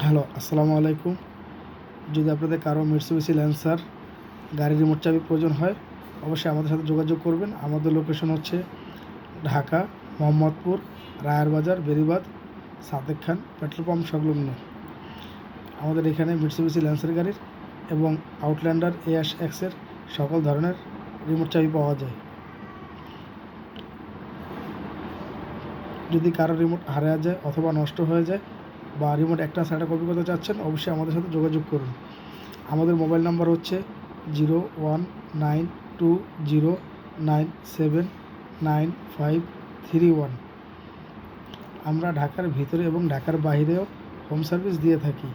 Hello, আসসালামু আলাইকুম। যদি আপনাদের কারো মিটসুবিশি ল্যান্সার গাড়ির রিমোট চাবি প্রয়োজন হয়, অবশ্যই আমাদের সাথে যোগাযোগ করবেন। আমাদের লোকেশন হচ্ছে ঢাকা, মোহাম্মদপুর, রায়ার বাজার, বেরিবাদ, সাদেক খান পেট্রোল পাম্প সংলগ্ন। আমাদের এখানে মিটসুবিশি ল্যান্সার গাড়ির এবং আউটল্যান্ডার এস এক্সের সকল ধরনের রিমোট চাবি পাওয়া যায়। যদি কারো রিমোট হারিয়ে যায় অথবা নষ্ট হয়ে যায় বা রিমোট একটা সাইডে কপি করতে চাচ্ছেন, অবশ্যই আমাদের সাথে যোগাযোগ করুন। আমাদের মোবাইল নাম্বার হচ্ছে 0192097951। আমরা ঢাকার ভিতরে এবং ঢাকার বাইরেও হোম সার্ভিস দিয়ে থাকি।